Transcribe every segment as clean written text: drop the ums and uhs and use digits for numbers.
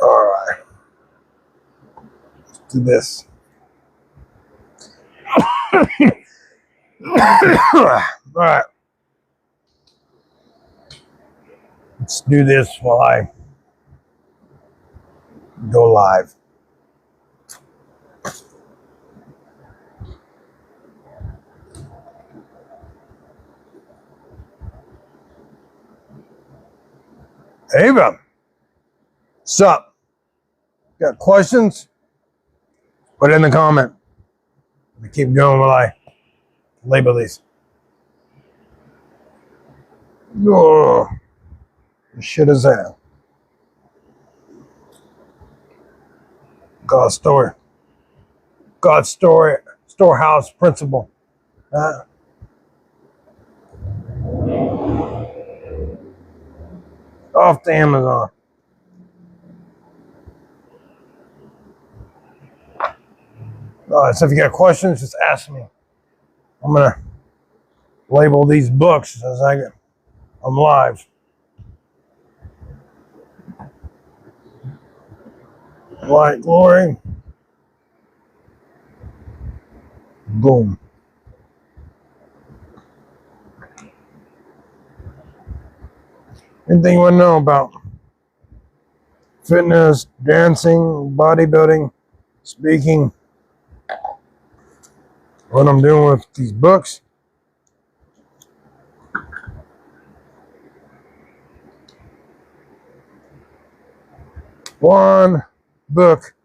All right. Let's do this. All right. Let's do this while I go live. Ava, what's up? Got questions? Put it in the comment. We keep going while I label these. Oh, what shit is that? God's story. God's story. Storehouse principle. Off to Amazon. All right, so if you got questions, just ask me. I'm going to label these books as I'm live. Light, glory. Boom. Anything you want to know about fitness, dancing, bodybuilding, speaking, what I'm doing with these books. One book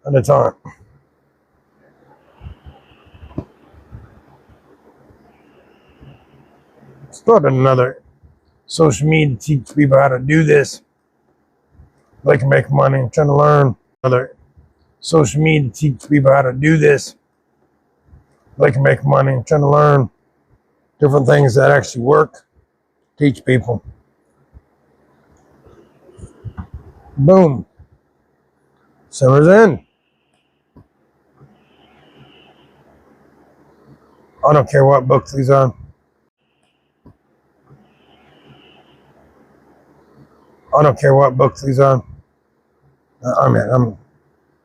at a time. Started another social media to teach people how to do this. They can make money. I'm trying to learn another social media to teach people how to do this. They can make money. I'm trying to learn different things that actually work. Teach people. Boom. Summer's in. I don't care what book these are. I don't care what book these are. I mean, I'm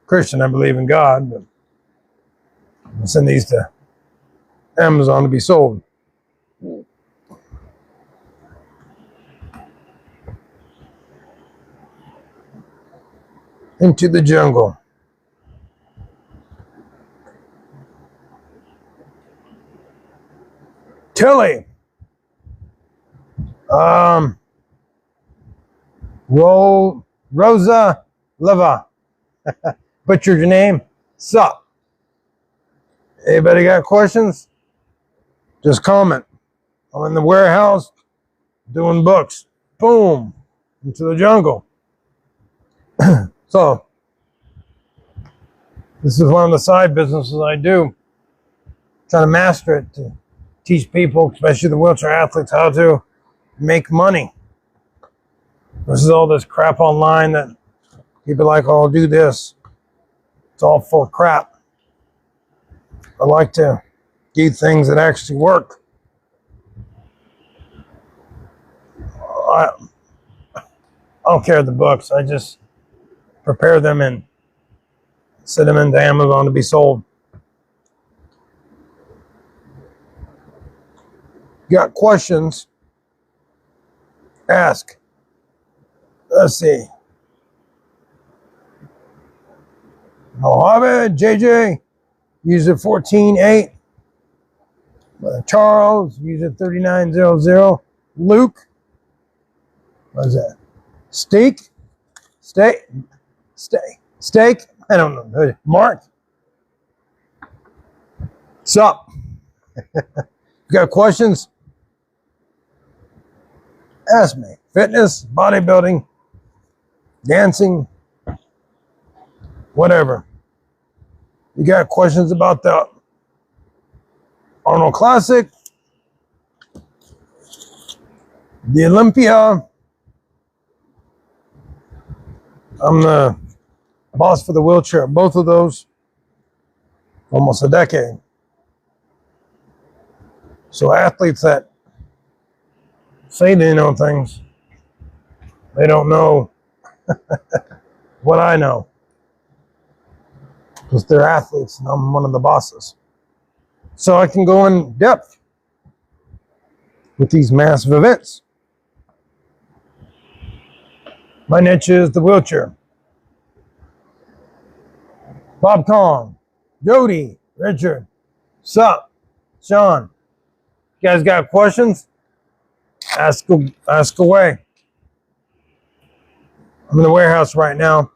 Christian. I believe in God, but I send these to Amazon to be sold. Into the jungle. Tilly. Rosa Leva. Butchered your name. Sup? Anybody got questions? Just comment. I'm in the warehouse doing books. Boom. Into the jungle. So, this is one of the side businesses I do. Trying to master it to teach people, especially the wheelchair athletes, how to make money. This is all this crap online that people are like, oh, I'll do this. It's all full of crap. I like to do things that actually work. I don't care the books. I just prepare them and send them into Amazon to be sold. Got questions? Ask. Let's see. Mohammed, JJ, use it 14.8. Charles, use it 39.00. Luke, what is that? Steak? I don't know. Mark, what's up? You got questions? Ask me. Fitness, bodybuilding, dancing, whatever. You got questions about the Arnold Classic, the Olympia. I'm the boss for the wheelchair, both of those, almost a decade. So athletes that say they know things, they don't know what I know. Because they're athletes and I'm one of the bosses. So I can go in depth with these massive events. My niche is the wheelchair. Bob Kong, Jody, Richard, Sup, Sean. You guys got questions? Ask away. I'm in the warehouse right now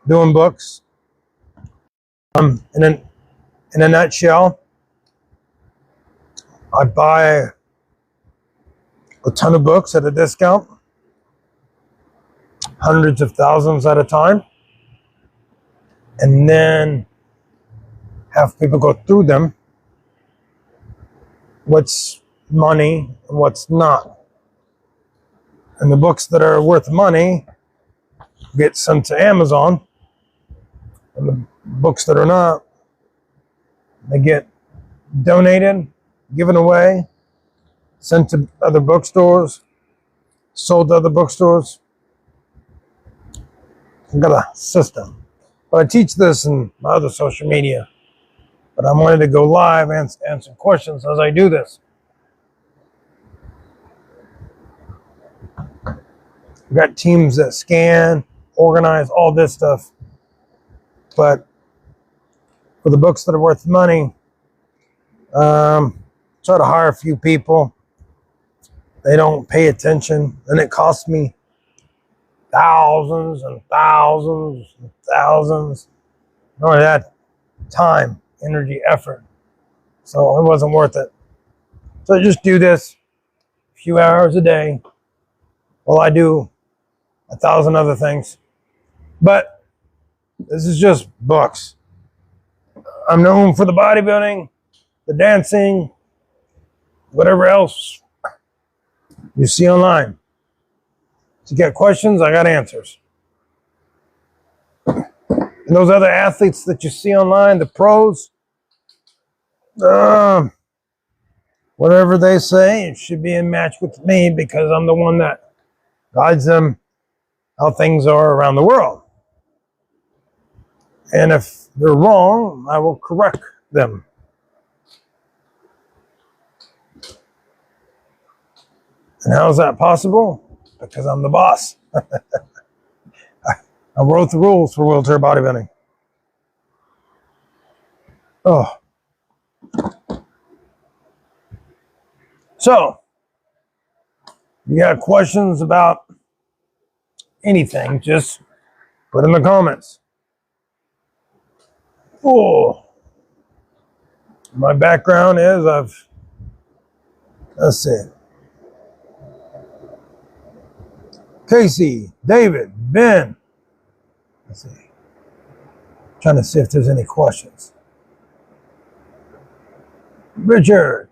doing books. In a nutshell, I buy a ton of books at a discount, hundreds of thousands at a time, and then have people go through them, what's money and what's not. And the books that are worth money get sent to Amazon, and the books that are not, they get donated, given away, sent to other bookstores, sold to other bookstores. I've got a system. But I teach this in my other social media. But I wanted to go live and answer questions as I do this. We've got teams that scan, organize, all this stuff. But for the books that are worth money, try to hire a few people. They don't pay attention, and it costs me thousands and thousands and thousands. Not only that, time, energy, effort. So it wasn't worth it. So I just do this a few hours a day while I do 1,000 other things. But this is just books. I'm known for the bodybuilding, the dancing, whatever else you see online. If you got questions, I got answers. And those other athletes that you see online, the pros, whatever they say, it should be in match with me because I'm the one that guides them how things are around the world. And if they're wrong, I will correct them. And how is that possible? Because I'm the boss. I wrote the rules for wheelchair bodybuilding. Oh. So, you got questions about anything, just put in the comments. Oh. My background is let's see. Casey, David, Ben. Let's see. Trying to see if there's any questions. Richard.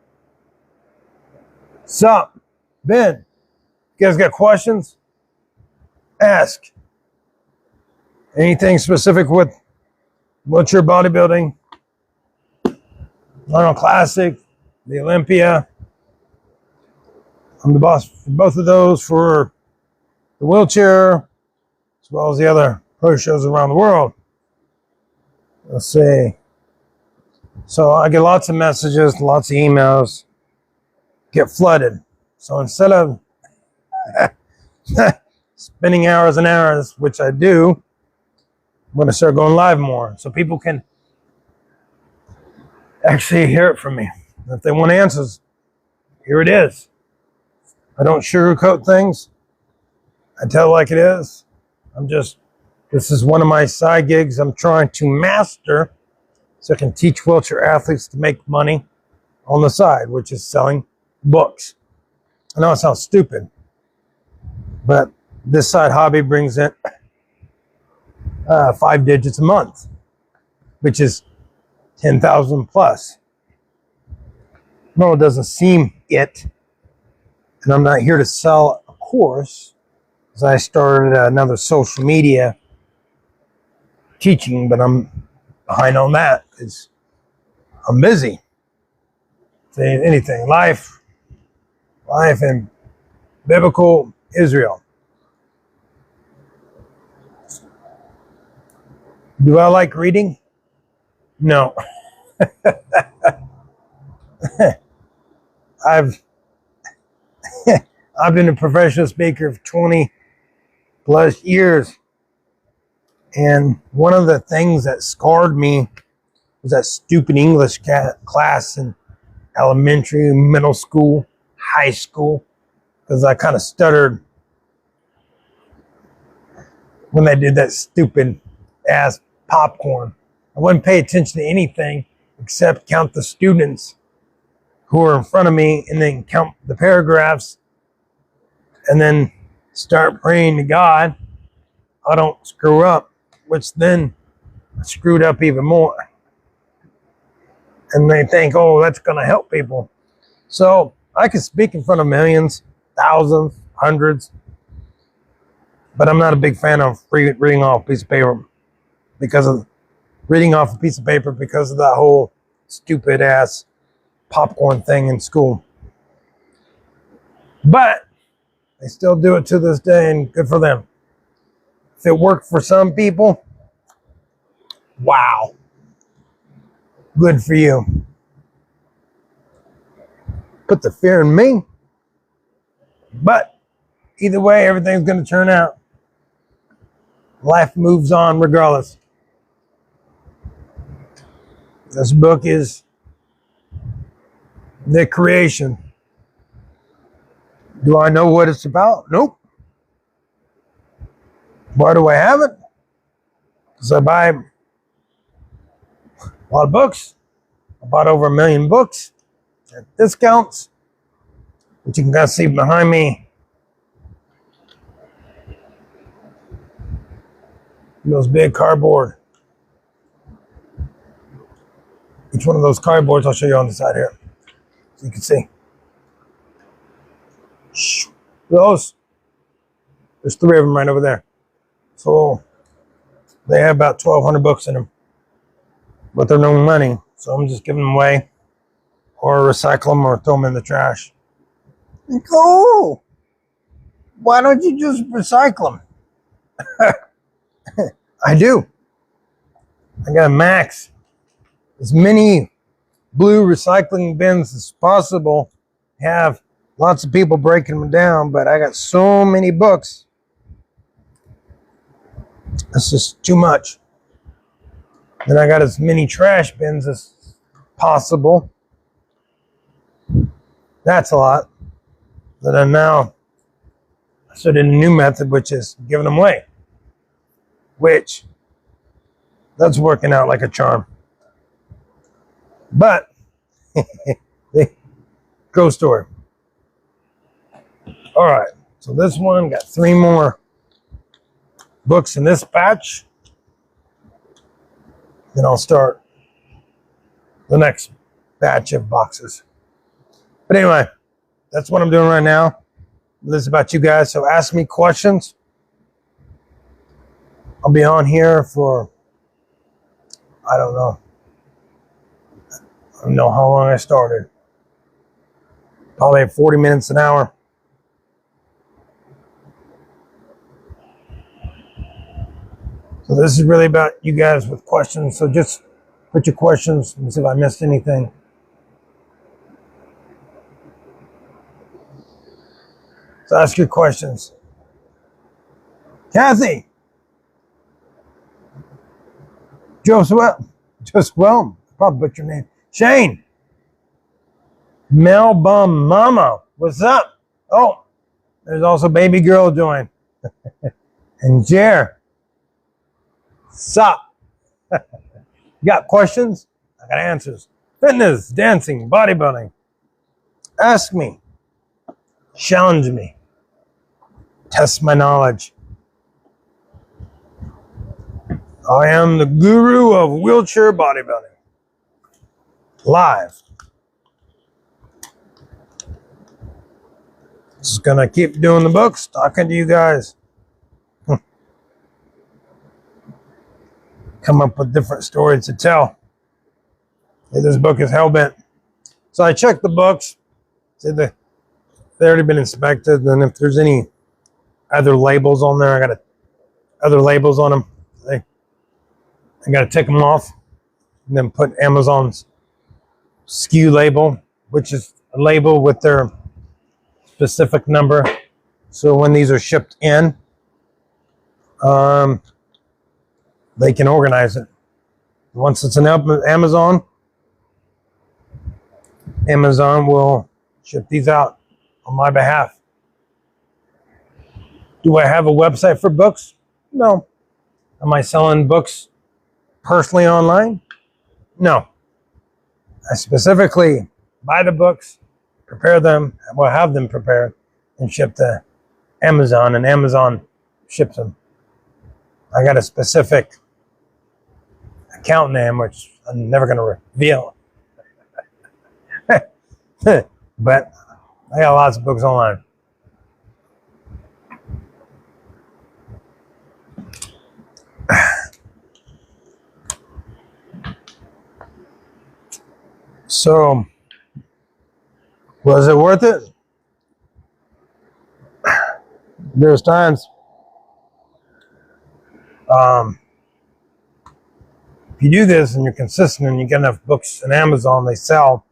Sup? Ben. You guys got questions? Ask. Anything specific with wheelchair bodybuilding? Arnold Classic, the Olympia. I'm the boss for both of those, for the wheelchair, as well as the other pro shows around the world. Let's see. So I get lots of messages, lots of emails, get flooded. So instead of spending hours and hours, which I do, I'm going to start going live more so people can actually hear it from me. If they want answers, here it is. I don't sugarcoat things. I tell it like it is. This is one of my side gigs I'm trying to master so I can teach wheelchair athletes to make money on the side, which is selling books. I know it sounds stupid, but this side hobby brings in 5 digits a month, which is 10,000 plus. No, it doesn't seem it. And I'm not here to sell a course, because I started another social media teaching, but I'm behind on that because I'm busy. Saying anything, life in biblical Israel. Do I like reading? No. I've I've been a professional speaker for 20 plus years. And one of the things that scarred me was that stupid English class in elementary, middle school, high school, because I kind of stuttered when they did that stupid ass popcorn. I wouldn't pay attention to anything except count the students who were in front of me and then count the paragraphs and then start praying to God I don't screw up, which then screwed up even more. And they think, oh, that's going to help people. So I can speak in front of millions, thousands, hundreds, but I'm not a big fan of reading off a piece of paper because of that whole stupid ass popcorn thing in school. But they still do it to this day, and good for them. If it worked for some people, wow, good for you. Put the fear in me. But either way, everything's going to turn out. Life moves on regardless. This book is the creation. Do I know what it's about? Nope. Why do I have it? Because I buy a lot of books. I bought over 1 million books at discounts, which you can kind of see behind me. Those big cardboard. Each one of those cardboards, I'll show you on the side here, so you can see. Those, there's 3 of them right over there. So they have about 1,200 books in them, but they're no money. So I'm just giving them away, or recycle them, or throw them in the trash. And go, oh, why don't you just recycle them? I do. I got a max. As many blue recycling bins as possible. Have lots of people breaking them down, but I got so many books. That's just too much. Then I got as many trash bins as possible. That's a lot. Then I now started a new method, which is giving them away. Which, that's working out like a charm. But, go story. All right, so this one got 3 more books in this batch. Then I'll start the next batch of boxes. But anyway, that's what I'm doing right now. This is about you guys, so ask me questions. I'll be on here for, I don't know how long I started. Probably 40 minutes an hour. So this is really about you guys with questions. So just put your questions and see if I missed anything. So ask your questions. Kathy. Joseph, probably butchered your name. Shane. Melbum Mama. What's up? Oh, there's also baby girl join. And Jer. Sup? You got questions? I got answers. Fitness, dancing, bodybuilding. Ask me. Challenge me. Test my knowledge. I am the guru of wheelchair bodybuilding. Live. Just gonna keep doing the books, talking to you guys. Come up with different stories to tell. This book is hell-bent. So I checked the books. See, they've already been inspected. And if there's any other labels on there, I got other labels on them. I got to take them off and then put Amazon's SKU label, which is a label with their specific number. So when these are shipped in, they can organize it. Once it's in Amazon, Amazon will ship these out on my behalf. Do I have a website for books? No. Am I selling books personally online? No. I specifically buy the books, prepare them, well, have them prepared, and ship to Amazon, and Amazon ships them. I got a specific account name, which I'm never going to reveal. But I got lots of books online. So, was it worth it? There's times. If you do this and you're consistent and you get enough books in Amazon, they sell,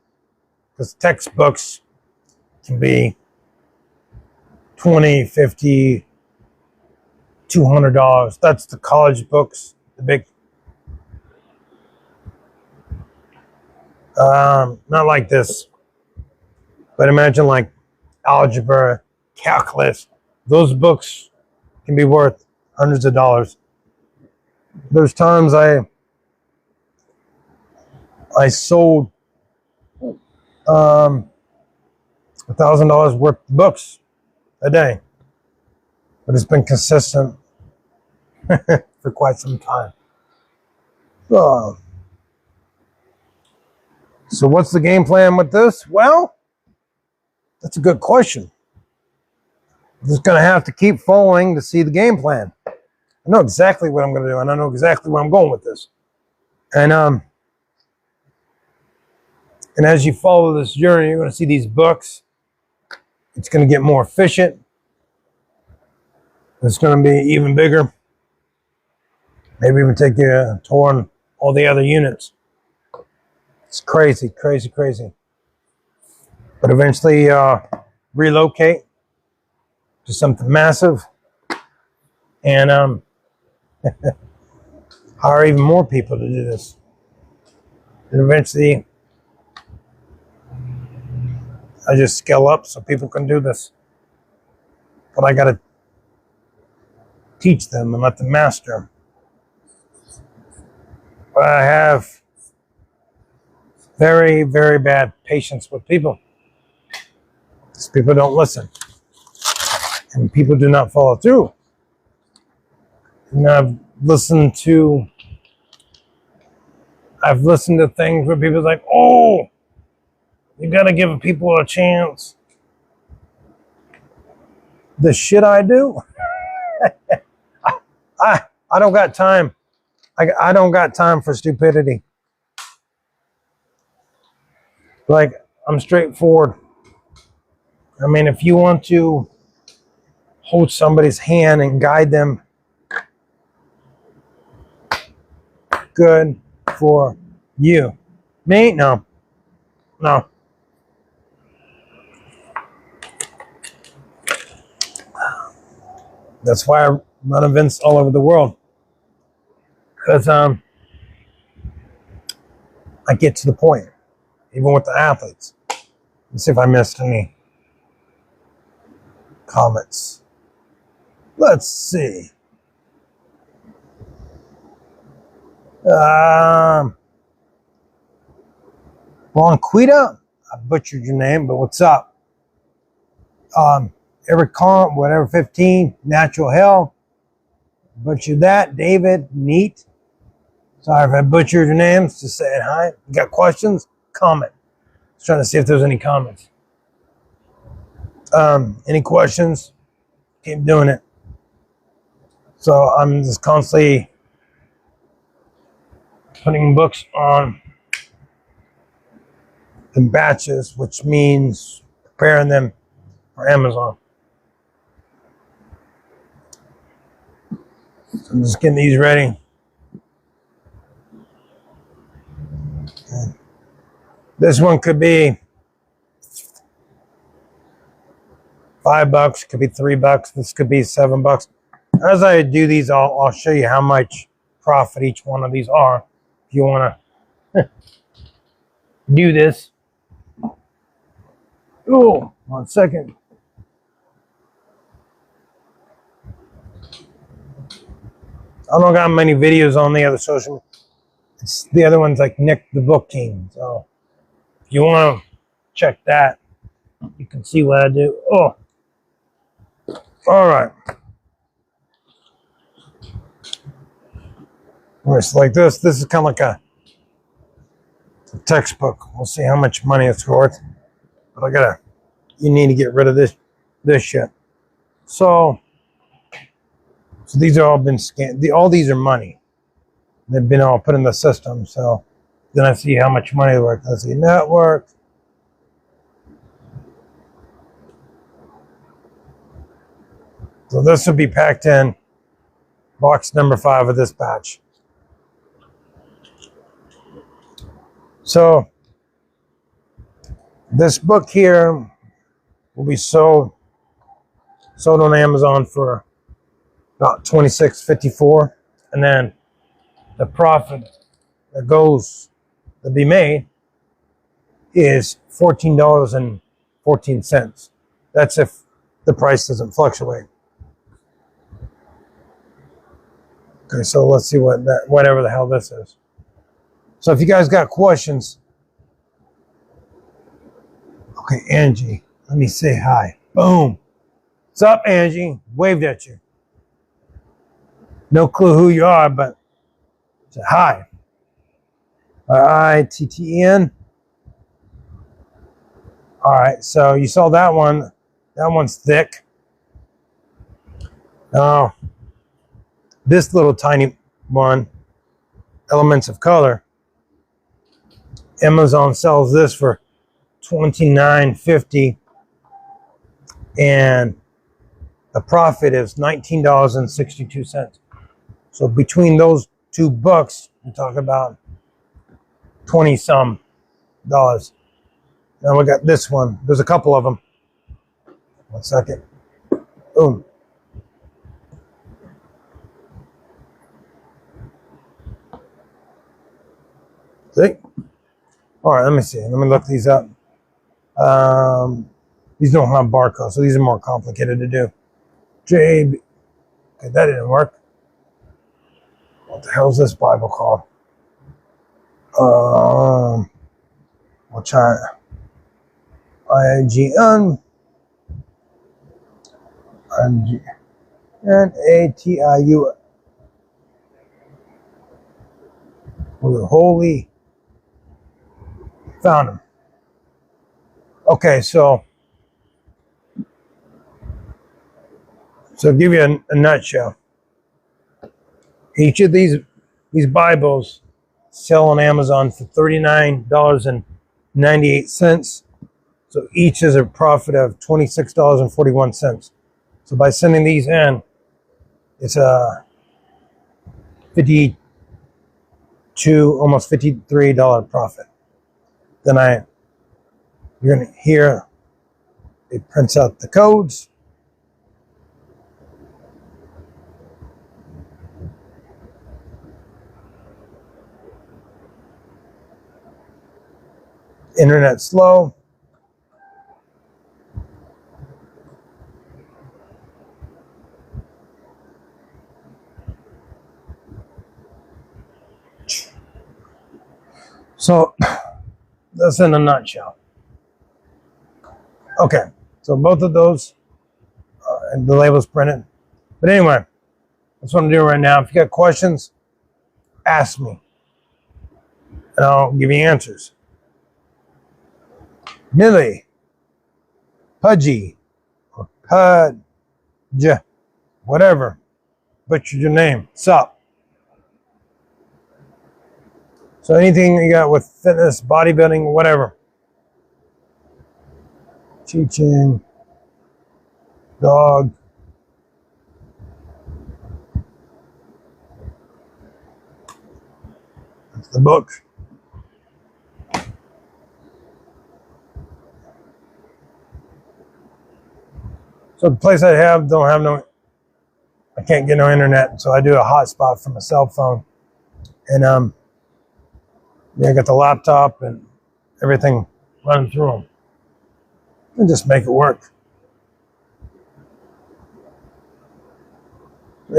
because textbooks can be $20, $50, $200. That's the college books, the big. Not like this, but imagine like algebra, calculus. Those books can be worth hundreds of dollars. There's times I sold $1,000 worth of books a day, but it's been consistent for quite some time. So what's the game plan with this? Well, that's a good question. I'm just going to have to keep following to see the game plan. I know exactly what I'm going to do, and I know exactly where I'm going with this. And as you follow this journey, you're going to see these books. It's going to get more efficient. It's going to be even bigger. Maybe even take a tour on all the other units. It's crazy, crazy, crazy. But eventually relocate to something massive and hire even more people to do this. And eventually I just scale up so people can do this. But I got to teach them and let them master. But I have very, very bad patience with people. Because people don't listen. And people do not follow through. And I've listened to things where people's like, oh, you gotta give people a chance. The shit I do, I don't got time. I don't got time for stupidity. Like, I'm straightforward. I mean, if you want to hold somebody's hand and guide them, good for you. Me? No. No. That's why I run events all over the world. Because I get to the point, even with the athletes. Let's see if I missed any comments. Let's see. Bonquita, I butchered your name, but what's up? Every comp, whatever, 15, Natural Hell, butchered that. David, neat. Sorry if I butchered your names, just saying hi. You got questions? Comment. Just trying to see if there's any comments. Any questions? Keep doing it. So I'm just constantly putting books on in batches, which means preparing them for Amazon. So I'm just getting these ready. This one could be $5, could be $3. This could be $7. As I do these, I'll show you how much profit each one of these are. If you want to do this. Oh, 1 second. I don't got many videos on the other social. The other one's like Nick the Book King. So if you want to check that, you can see what I do. Oh, all right. It's like this. This is kind of like a textbook. We'll see how much money it's worth. But you need to get rid of this shit. So these are all been scanned. All these are money. They've been all put in the system. So then I see how much money they're worth. I see network. So this will be packed in box number 5 of this batch. So this book here will be sold on Amazon for about $26.54, and then the profit that be made is $14.14. That's if the price doesn't fluctuate. Okay, so let's see whatever the hell this is. So if you guys got questions, okay, Angie, let me say hi. Boom. What's up, Angie? Waved at you. No clue who you are, but say hi. ITTN. All right, so you saw that one. That one's thick. Now, this little tiny one, Elements of Color, Amazon sells this for $29.50, and the profit is $19.62. So between those 2 books, we're talking about 20-some dollars. Now we got this one. There's a couple of them. 1 second. Boom. See? All right, let me see. Let me look these up. These don't have barcodes, so these are more complicated to do. Okay, that didn't work. What the hell is this Bible called? We'll try it. Natiu. Holy. Found him. Okay, so to give you a nutshell, each of these Bibles sell on Amazon for $39.98. So each is a profit of $26.41. So by sending these in, it's a almost $53 profit. Then you're gonna hear it prints out the codes. Internet slow. So that's in a nutshell. Okay, so both of those, and the label's printed. But anyway, that's what I'm doing right now. If you got questions, ask me, and I'll give you answers. Millie, Pudgy, or Pudge, whatever, butchered your name. Sup? So anything you got with fitness, bodybuilding, whatever. Teaching, dog. That's the book. So the place I have don't have no, I can't get no internet, so I do a hotspot from a cell phone. And yeah, I got the laptop and everything running through them. And just make it work.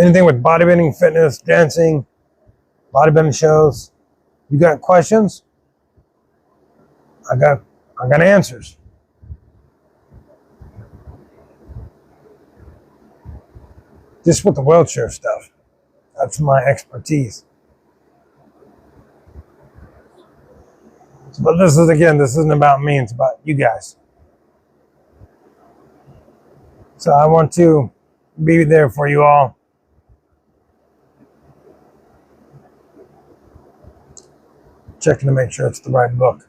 Anything with bodybuilding, fitness, dancing, bodybuilding shows. You got questions? I got answers. Just with the wheelchair stuff. That's my expertise. But this isn't about me, it's about you guys. So I want to be there for you all. Checking to make sure it's the right book.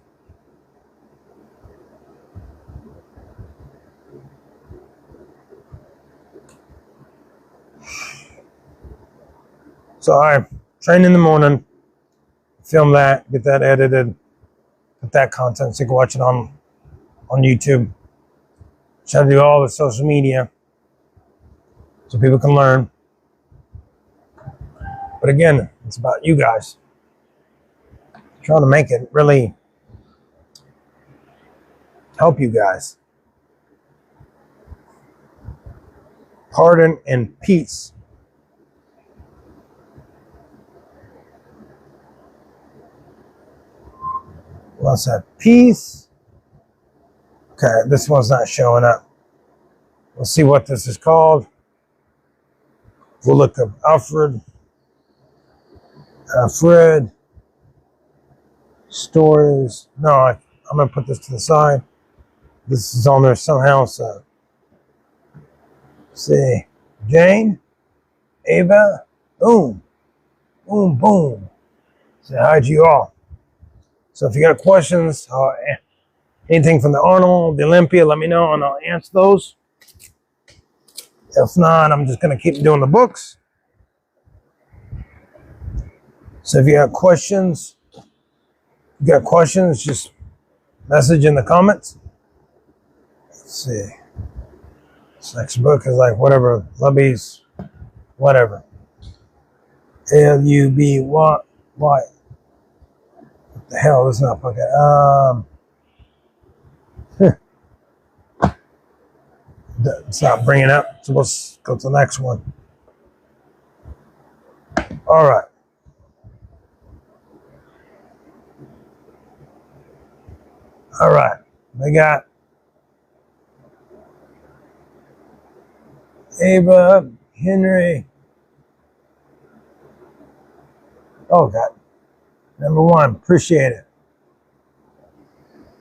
So I train in the morning, film that, get that edited, put that content so you can watch it on YouTube. Try to do all the social media so people can learn. But again, it's about you guys. Trying to make it really help you guys. Pardon and peace. What's that? Peace. Okay, this one's not showing up. We'll see what this is called. We'll look up Alfred. Stories. No, I'm going to put this to the side. This is on there somehow. So, see. Jane. Ava. Boom. Boom, boom. Say hi to you all. So if you got questions, anything from the Arnold, the Olympia, let me know and I'll answer those. If not, I'm just going to keep doing the books. So if you have questions, just message in the comments. Let's see. This next book is like whatever, Lubby's, whatever. L-U-B, what? What the hell is not okay? It's not bringing up, so let's go to the next one. All right. All right. We got Ava, Henry. Oh, God. Number one, appreciate it.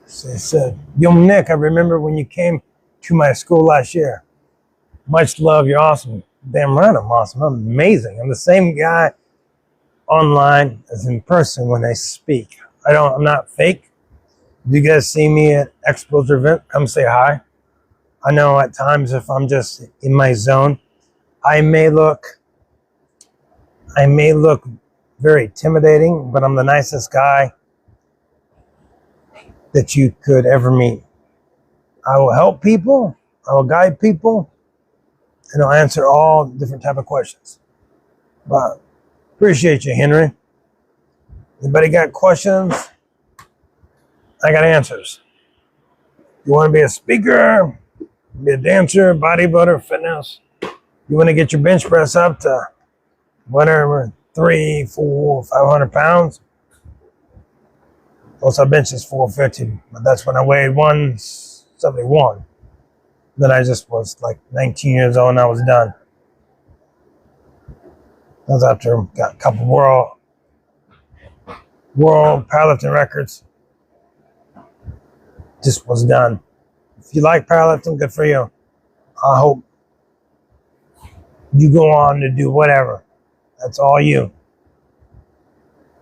So they said, Yo, Nick, I remember when you came to my school last year. Much love, you're awesome. Damn right, I'm awesome. I'm amazing. I'm the same guy online as in person when I speak. I'm not fake. If you guys see me at Exposure event, come say hi. I know at times if I'm just in my zone, I may look very intimidating, but I'm the nicest guy that you could ever meet. I will help people, I will guide people, and I'll answer all different type of questions. But appreciate you, Henry. Anybody got questions? I got answers. You want to be a speaker, be a dancer, bodybuilder, fitness. You want to get your bench press up to whatever, 300, 400, 500 pounds. Also, I bench is 450, but that's when I weighed 171. Then I just was like 19 years old and I was done. That was after I got a couple world powerlifting records. Just was done. If you like powerlifting, good for you. I hope you go on to do whatever. That's all you.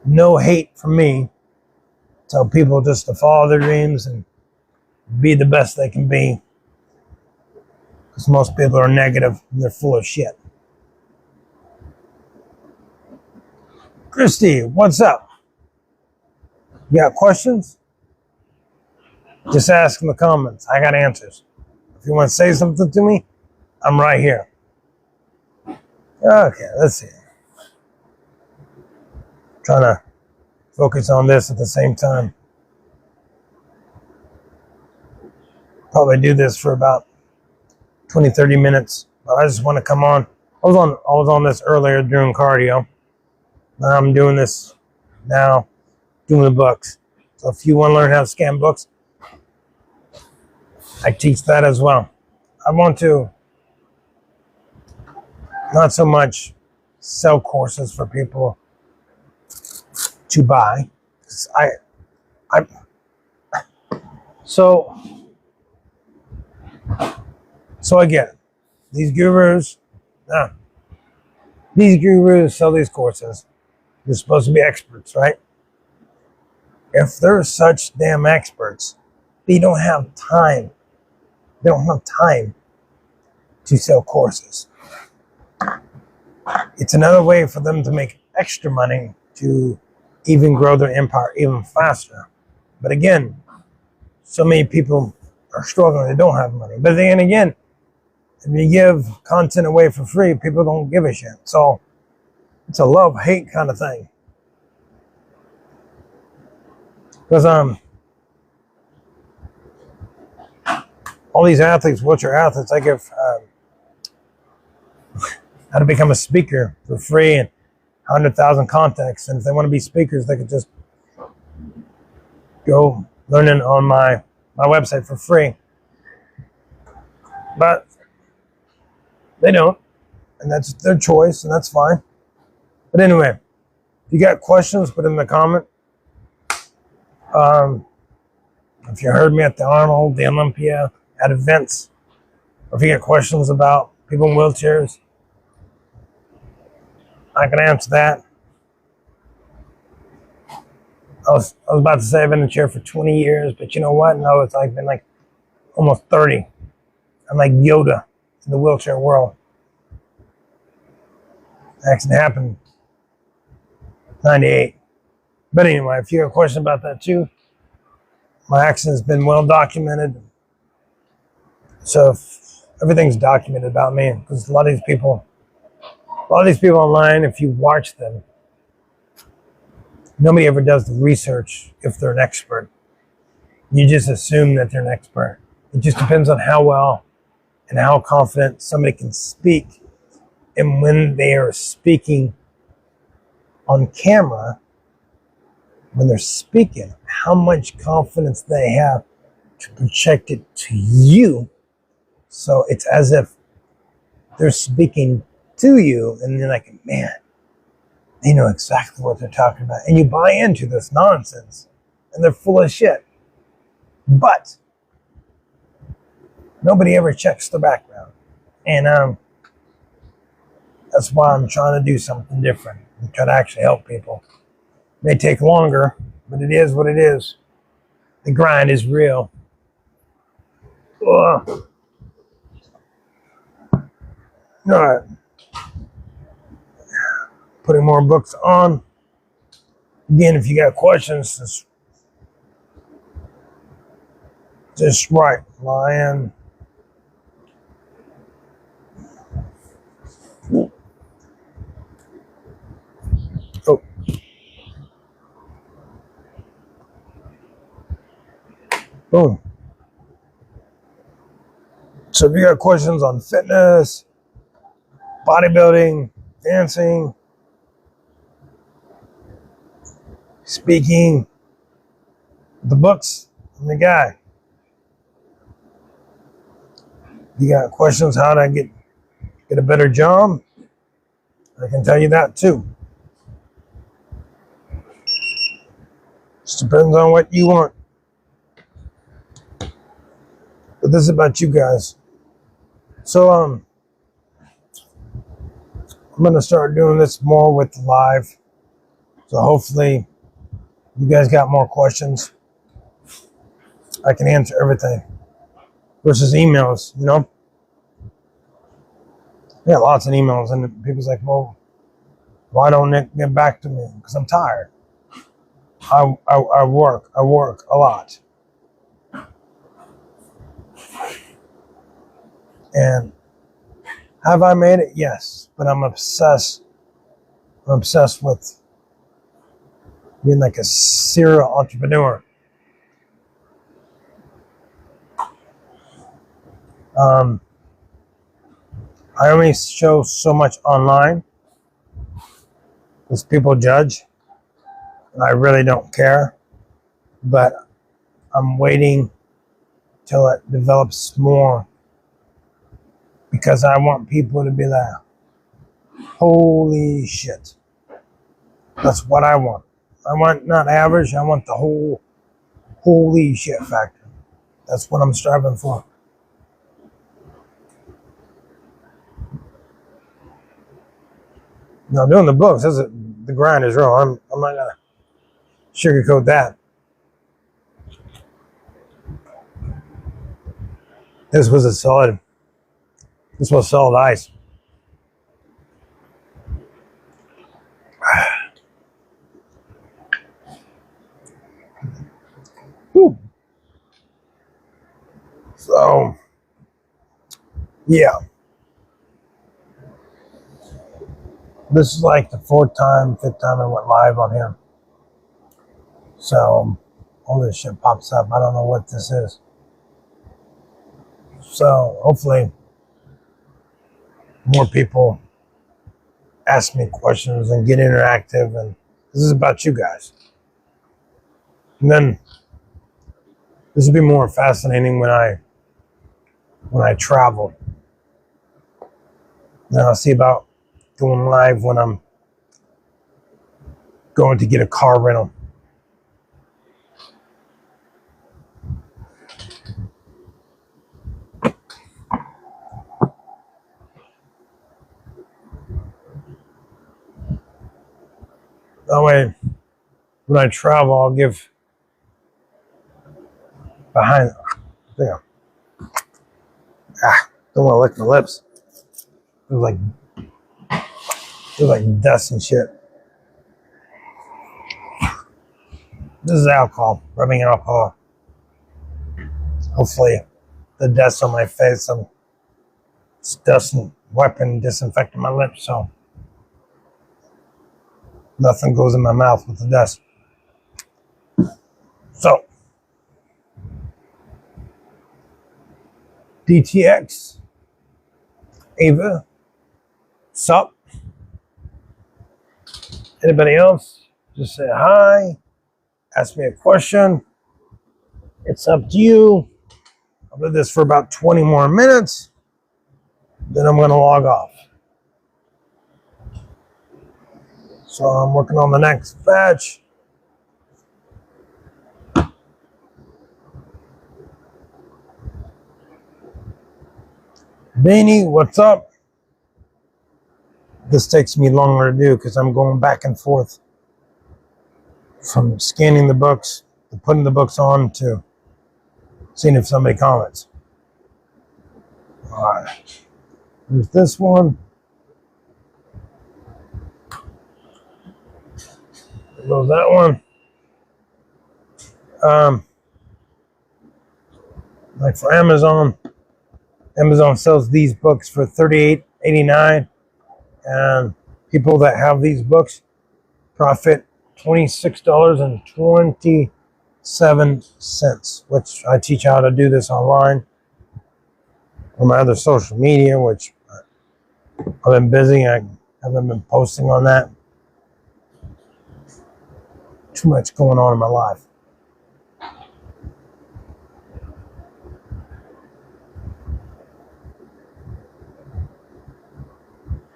No hate from me. Tell people just to follow their dreams and be the best they can be. Because most people are negative and they're full of shit. Christy, what's up? You got questions? Just ask in the comments. I got answers. If you want to say something to me, I'm right here. Okay, let's see. Trying to focus on this at the same time. Probably do this for about 20, 30 minutes. But I just want to come on. I was on this earlier doing cardio. Now I'm doing this now, doing the books. So if you want to learn how to scan books, I teach that as well. I want to not so much sell courses for people to buy. So again, these gurus sell these courses. They're supposed to be experts, right? If they're such damn experts, they don't have time. They don't have time to sell courses. It's another way for them to make extra money to even grow their empire even faster. But again, so many people are struggling. They don't have money. But then again, if you give content away for free, people don't give a shit. So it's a love-hate kind of thing. Because all these athletes, wheelchair athletes, I give how to become a speaker for free and 100,000 contacts. And if they want to be speakers, they could just go learning on my website for free. But they don't, and that's their choice, and that's fine. But anyway, if you got questions, put them in the comment. If you heard me at the Arnold, the Olympia, at events, or if you got questions about people in wheelchairs, I can answer that. I was about to say I've been in a chair for 20 years, but you know what? No, it's been like almost 30. I'm like Yoda in the wheelchair world. Accident happened 98. But anyway, if you have a question about that too, my accident's been well documented. So everything's documented about me, because a lot of these people online, if you watch them, nobody ever does the research if they're an expert. You just assume that they're an expert. It just depends on how well and how confident somebody can speak. And when they are speaking on camera, when they're speaking, how much confidence they have to project it to you. So it's as if they're speaking to you, and you're like, man, they know exactly what they're talking about. And you buy into this nonsense, and they're full of shit. But nobody ever checks the background. And that's why I'm trying to do something different and try to actually help people. It may take longer, but it is what it is. The grind is real. Ugh. All right. Putting more books on. Again, if you got questions, just write. Lion. Oh. Boom. So if you got questions on fitness, bodybuilding, dancing, speaking, the books, I'm the guy. You got questions how to get a better job? I can tell you that too. Just depends on what you want. But this is about you guys. So I'm gonna start doing this more with live. So hopefully you guys got more questions. I can answer everything. Versus emails, you know? Yeah, lots of emails, and people's like, well, why don't Nick get back to me? Because I'm tired. I work a lot. And Have I made it? Yes, but I'm obsessed. I'm obsessed with being like a serial entrepreneur. Um, I only show so much online because people judge, and I really don't care. But I'm waiting till it develops more because I want people to be like, holy shit. That's what I want. I want not average, I want the whole holy shit factor. That's what I'm striving for. Now doing the books, the grind is real. I'm not gonna sugarcoat that. This was solid ice. Whew. So yeah. This is like the fifth time I went live on him. So all this shit pops up. I don't know what this is. So hopefully more people ask me questions and get interactive, and this is about you guys. And then this will be more fascinating when I travel. Then I'll see about going live when I'm going to get a car rental. That way, when I travel, I'll give behind. There. Don't want to lick my lips. There's like dust and shit. This is alcohol, rubbing alcohol. Hopefully, the dust on my face, it's dust and weapon disinfecting my lips, so nothing goes in my mouth with the dust. So, DTX, Ava, sup? Anybody else? Just say hi, ask me a question. It's up to you. I'll do this for about 20 more minutes, then I'm going to log off. So I'm working on the next batch. Beanie, what's up? This takes me longer to do because I'm going back and forth from scanning the books to putting the books on to seeing if somebody comments. All right. There's this one. There goes that one. Like for Amazon sells these books for $38.89, and people that have these books profit $26.27, which I teach how to do this online on my other social media, which I've been busy. I haven't been posting on that. Too much going on in my life.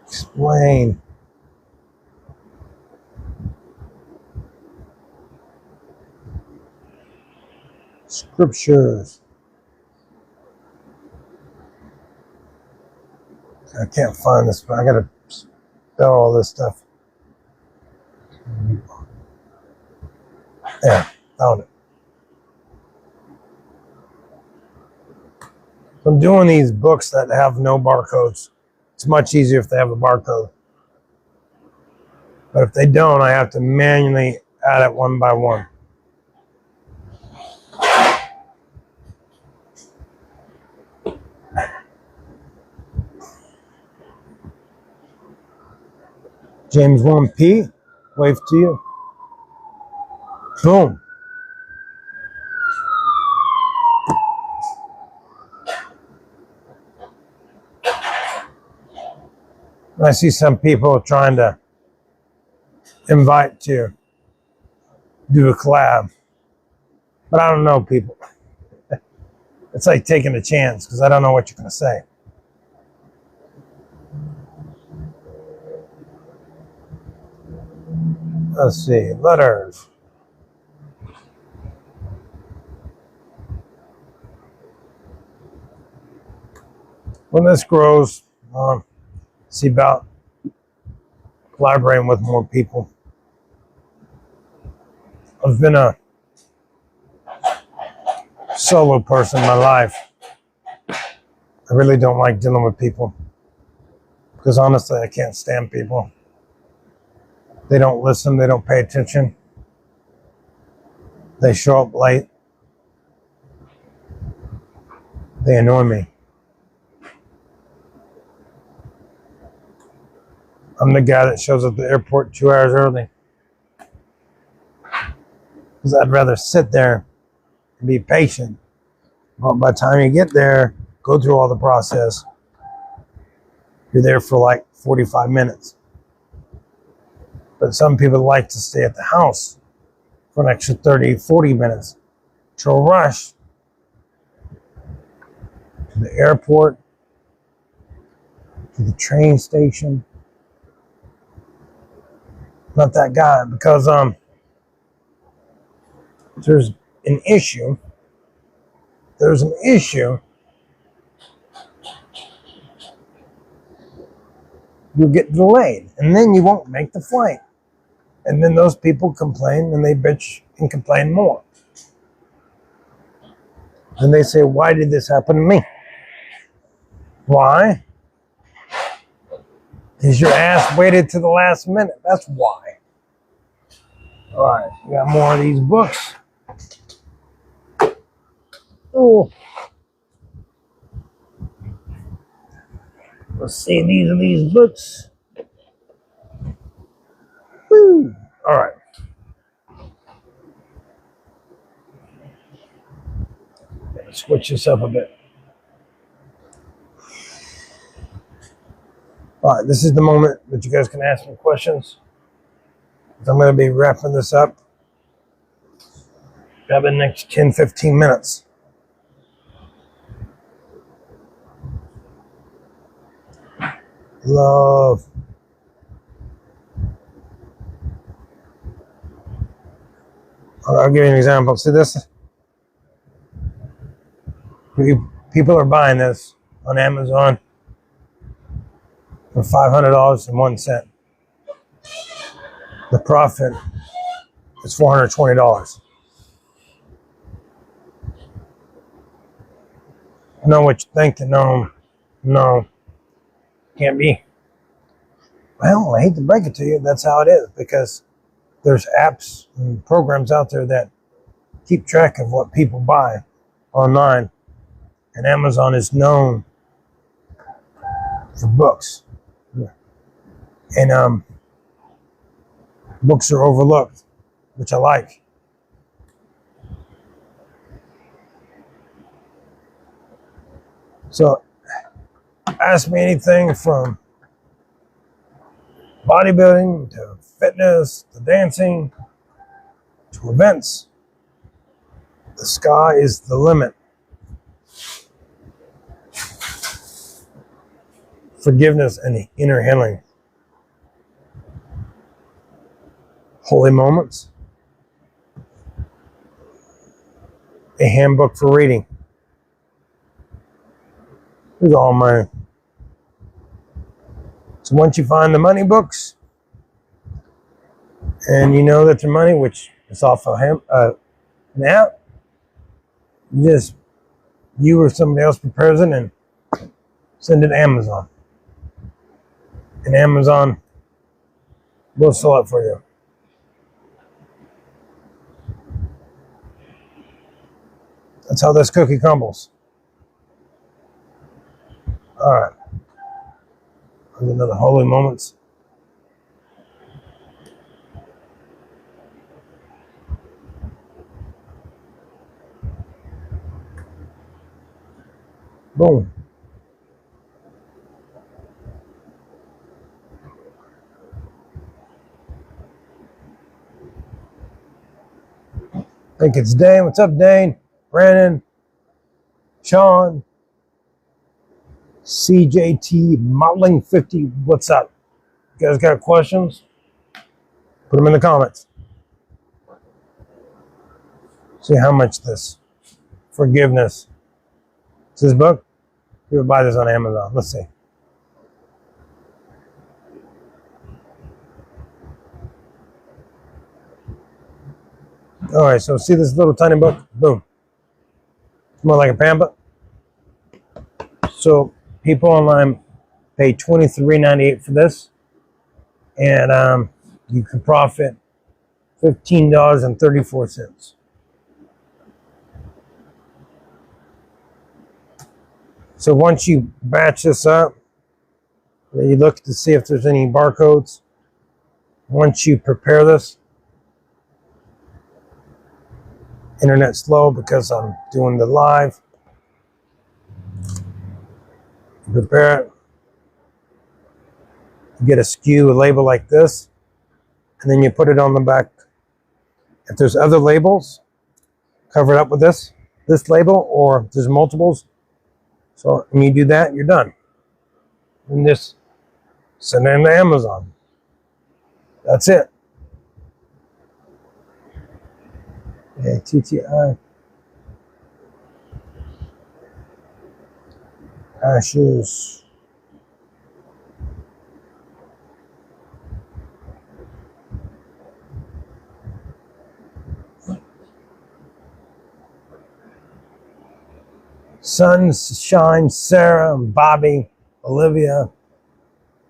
Explain. Scriptures. I can't find this, but I gotta spell all this stuff. Yeah, found it. So I'm doing these books that have no barcodes. It's much easier if they have a barcode. But if they don't, I have to manually add it one by one. James 1P, wave to you. Boom. I see some people trying to invite to do a collab, but I don't know people. It's like taking a chance because I don't know what you're going to say. Let's see, letters. When this grows, see about collaborating with more people. I've been a solo person in my life. I really don't like dealing with people because honestly, I can't stand people. They don't listen, they don't pay attention. They show up late. They annoy me. I'm the guy that shows up at the airport 2 hours early. Because I'd rather sit there and be patient. But by the time you get there, go through all the process, you're there for like 45 minutes. But some people like to stay at the house for an extra 30, 40 minutes to rush to the airport, to the train station. Not that guy, because there's an issue. There's an issue. You'll get delayed, and then you won't make the flight. And then those people complain, and they bitch and complain more. And they say, why did this happen to me? Why? Because your ass waited to the last minute. That's why. All right, we got more of these books. Oh. Let's see, these are these books. Woo. All right. Let's switch this up a bit. All right, this is the moment that you guys can ask me questions. I'm going to be wrapping this up. Got the next 10, 15 minutes. Love. I'll give you an example. See this? People are buying this on Amazon for $500.01. The profit is $420. I know what you're thinking. No, can't be. Well, I hate to break it to you, that's how it is, because there's apps and programs out there that keep track of what people buy online, and Amazon is known for books, and books are overlooked, which I like. So ask me anything from bodybuilding to fitness to dancing to events. The sky is the limit. Forgiveness and inner healing. Holy moments. A handbook for reading. Here's all mine. So once you find the money books, and you know that they're money, which is off of an app, you or somebody else prepares it and send it to Amazon. And Amazon will sell it for you. That's how this cookie crumbles. All right. There's another holy moments. Boom. I think it's Dane. What's up, Dane? Brandon, Sean, CJT Modeling 50. What's up? You guys got questions? Put them in the comments. See how much this forgiveness. Is this book? People buy this on Amazon. Let's see. All right, so see this little tiny book? Boom. It's more like a pamphlet. So people online pay $23.98 for this, and you can profit $15.34. So once you batch this up, you look to see if there's any barcodes. Once you prepare this, internet's slow because I'm doing the live. Prepare it. You get a SKU, a label like this, and then you put it on the back. If there's other labels, cover it up with this label, or if there's multiples. So when you do that, you're done. And just send it into Amazon. That's it. Okay, TTI. Shoes. Sunshine, Sarah, Bobby, Olivia,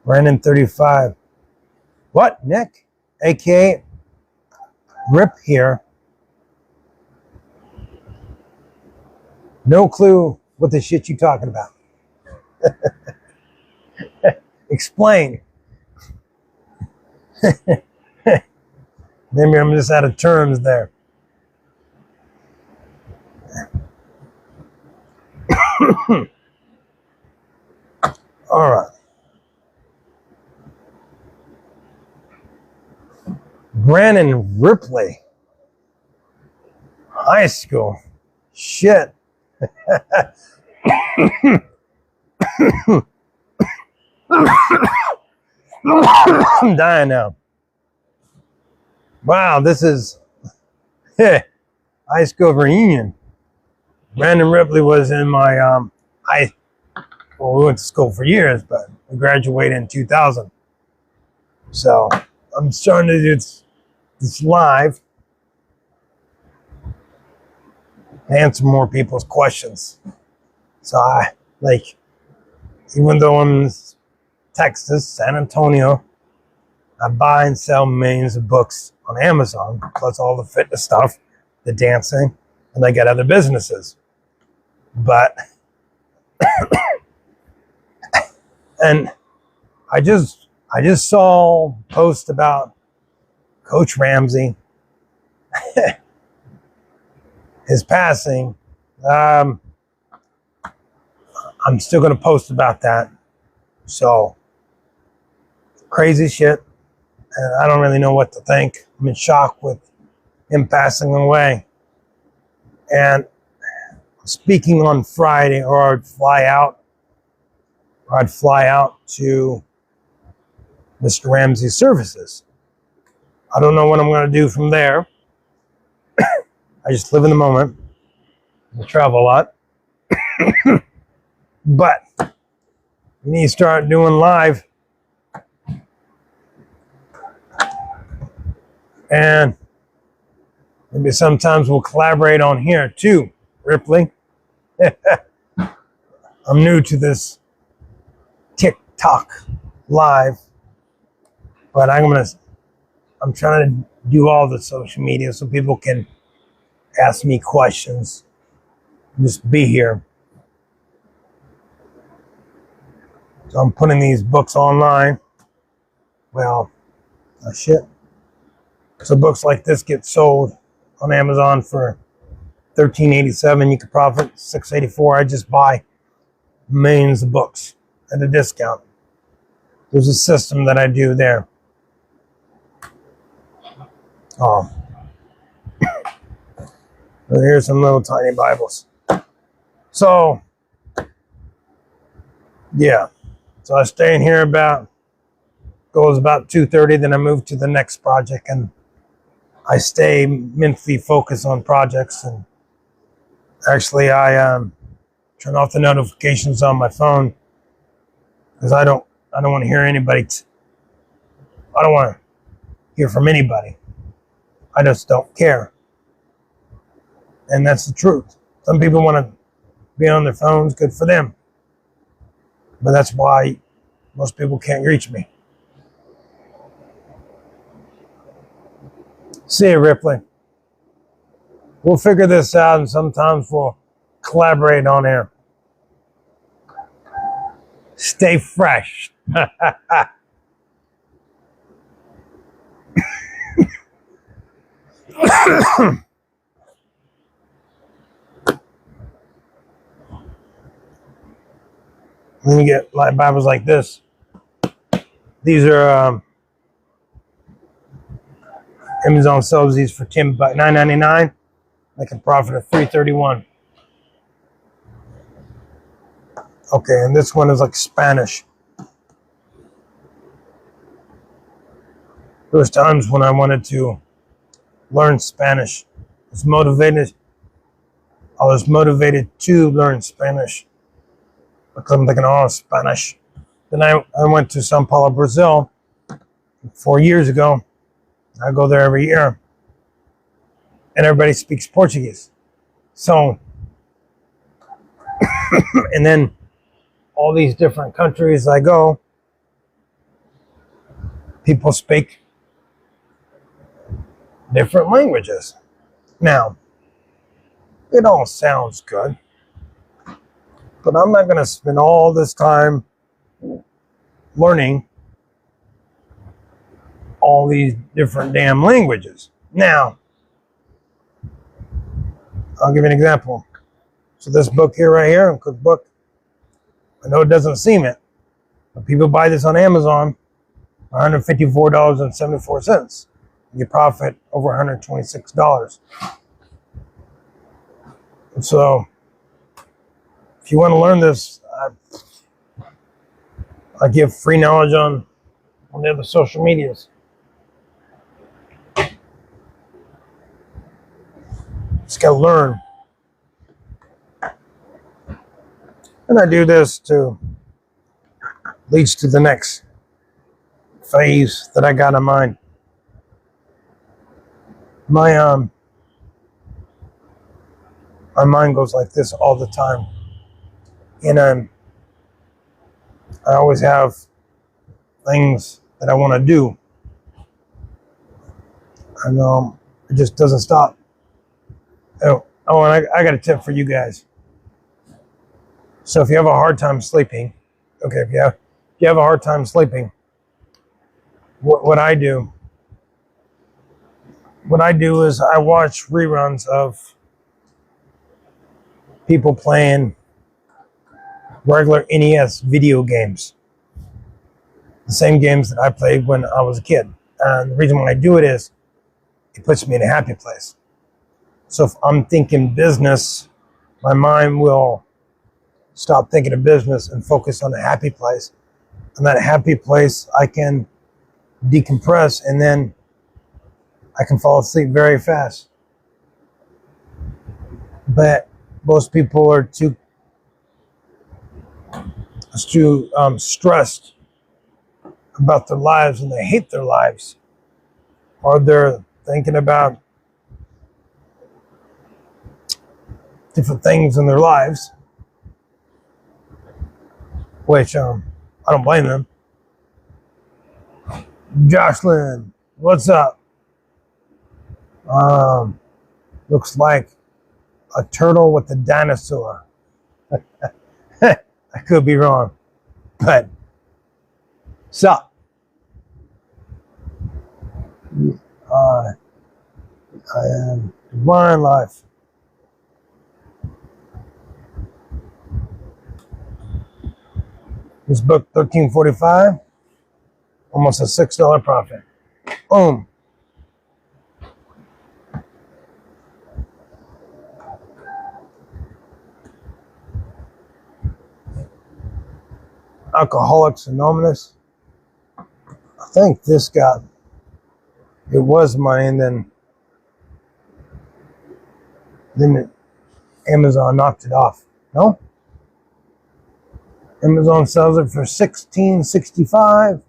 Brandon 35. What, Nick? AKA Rip here. No clue what the shit you talking about. Explain. Maybe I'm just out of terms there. All right. Brandon Ripley. High school. Shit. I'm dying now. Wow, this is high school reunion. Brandon Ripley was in my we went to school for years, but I graduated in 2000. So I'm starting to do this live, answer more people's questions. So even though I'm in Texas, San Antonio, I buy and sell millions of books on Amazon, plus all the fitness stuff, the dancing, and I got other businesses. But and I just saw a post about Coach Ramsey, his passing. I'm still going to post about that. So crazy shit, and I don't really know what to think. I'm in shock with him passing away. And speaking on Friday, or I'd fly out to Mr. Ramsey's services. I don't know what I'm going to do from there. I just live in the moment. I travel a lot. But we need to start doing live. And maybe sometimes we'll collaborate on here too, Ripley. I'm new to this TikTok live, but I'm trying to do all the social media so people can ask me questions. Just be here. So I'm putting these books online. Well, shit. So books like this get sold on Amazon for $13.87. You could profit $6.84. I just buy millions of books at a discount. There's a system that I do there. Oh, here's some little tiny Bibles. So, yeah. So I stay in here goes about 2:30, then I move to the next project, and I stay mentally focused on projects. And actually, I turn off the notifications on my phone because I don't want to hear anybody. I don't want to hear from anybody. I just don't care. And that's the truth. Some people want to be on their phones, good for them. But that's why most people can't reach me. See you, Ripley. We'll figure this out, and sometimes we'll collaborate on air. Stay fresh. Then you get like Bibles like this. These are Amazon sells these for $9.99. Making profit of $3.31. Okay, and this one is like Spanish. There was times when I wanted to learn Spanish. I was motivated to learn Spanish because I'm thinking, oh, Spanish. Then I went to Sao Paulo, Brazil 4 years ago. I go there every year, and everybody speaks Portuguese. So, and then all these different countries I go, people speak different languages. Now, it all sounds good, but I'm not going to spend all this time learning all these different damn languages. Now, I'll give you an example. So this book here, right here, a cookbook, I know it doesn't seem it, but people buy this on Amazon for $154.74. You profit over $126. And so, if you want to learn this, I give free knowledge on the other social medias. Just gotta learn. And I do this to leads to the next phase that I got in mind. My mind goes like this all the time. And I always have things that I want to do. And it just doesn't stop. Oh, and I got a tip for you guys. So if you have a hard time sleeping, okay, if you have a hard time sleeping, what I do is I watch reruns of people playing regular NES video games. The same games that I played when I was a kid. And the reason why I do it is it puts me in a happy place. So if I'm thinking business, my mind will stop thinking of business and focus on a happy place. And that happy place, I can decompress, and then I can fall asleep very fast. But most people are too stressed about their lives, and they hate their lives, or they're thinking about different things in their lives, which I don't blame them. Jocelyn, what's up? Looks like a turtle with a dinosaur. I could be wrong, but sup? I am divine life. This book, $13.45, almost a $6 profit. Boom. Alcoholics Anonymous. I think this it was money, and then Amazon knocked it off. No? Amazon sells it for $16.65.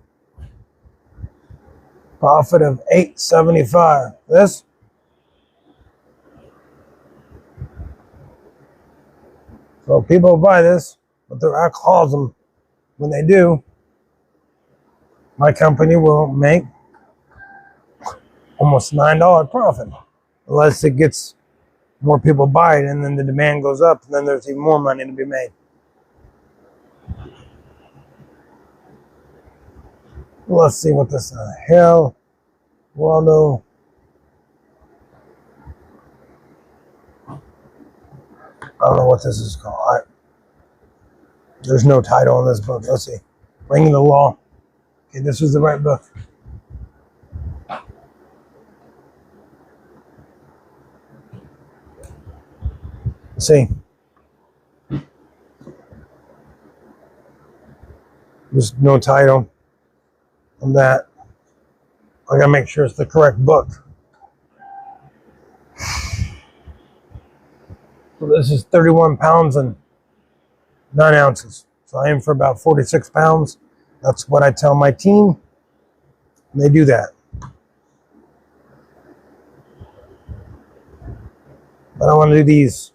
Profit of $8.75. This? So people buy this, but they're alcoholism. When they do, my company will make almost $9 profit. Unless it gets more people buy it, and then the demand goes up, and then there's even more money to be made. Let's see what this hell. Waldo. I don't know what this is called. There's no title on this book. Let's see. Bringing the Law. Okay, this was the right book. Let's see. There's no title on that. I gotta make sure it's the correct book. So this is 31 pounds and 9 ounces. So I aim for about 46 pounds. That's what I tell my team. And they do that. But I want to do these.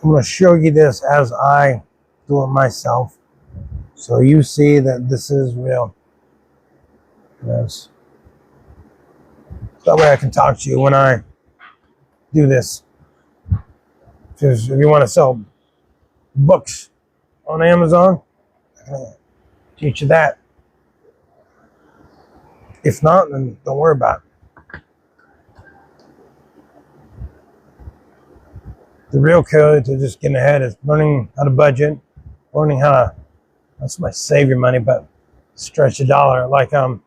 I'm going to show you this as I do it myself. So you see that this is real. Yes. That way I can talk to you when I do this. Because if you want to sell books on Amazon, I can teach you that. If not, then don't worry about it. The real code to just getting ahead is learning how to budget, learning how to, that's my save your money, but stretch a dollar. Like the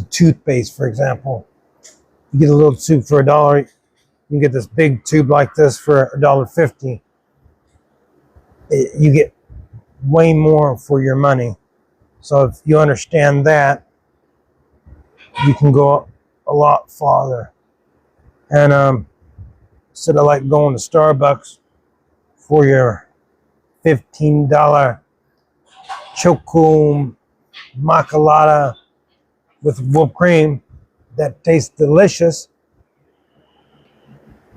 toothpaste, for example. You get a little tube for $1. You can get this big tube like this for $1.50. You get way more for your money. So if you understand that, you can go a lot farther. And instead of like going to Starbucks for your $15 choco macchiato with whipped cream that tastes delicious,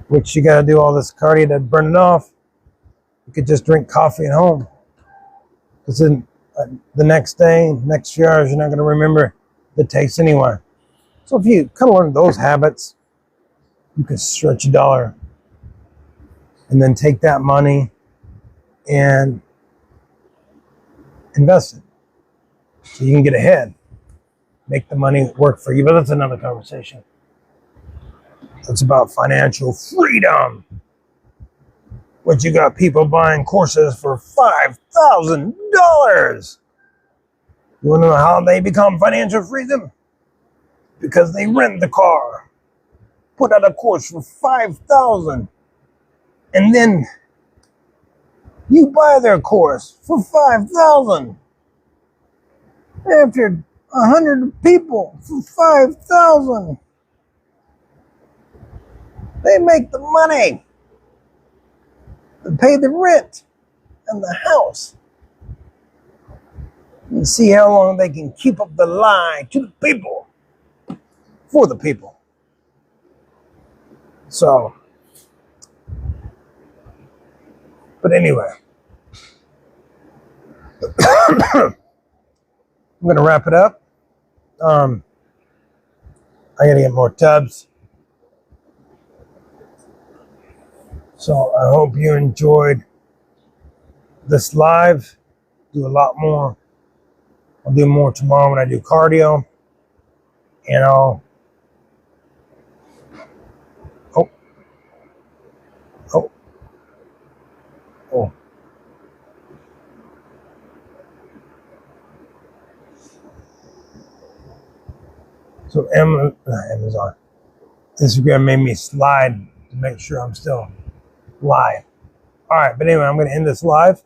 which you got to do all this cardio to burn it off, you could just drink coffee at home. Because then the next day, next few hours, you're not going to remember the taste anyway. So if you kind of learn those habits, you can stretch a dollar and then take that money and invest it so you can get ahead, make the money work for you. But that's another conversation. That's about financial freedom. But you got people buying courses for $5,000. You want to know how they become financial freedom? Because they rent the car, put out a course for $5,000, and then you buy their course for $5,000. After 100 people for $5,000, they make the money to pay the rent and the house. You see how long they can keep up the lie to the people, for the people. So, but anyway, I'm going to wrap it up. I got to get more tubs. So I hope you enjoyed this live. Do a lot more. I'll do more tomorrow when I do cardio. And I'll... Oh. So Amazon, Instagram made me slide to make sure I'm still live. All right, but anyway, I'm going to end this live.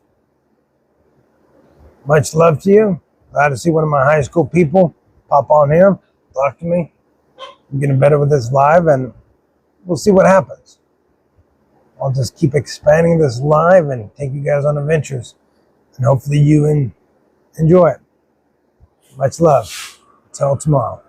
Much love to you. Glad to see one of my high school people pop on here, talk to me. I'm getting better with this live, and we'll see what happens. I'll just keep expanding this live and take you guys on adventures, and hopefully you enjoy it. Much love. Till tomorrow.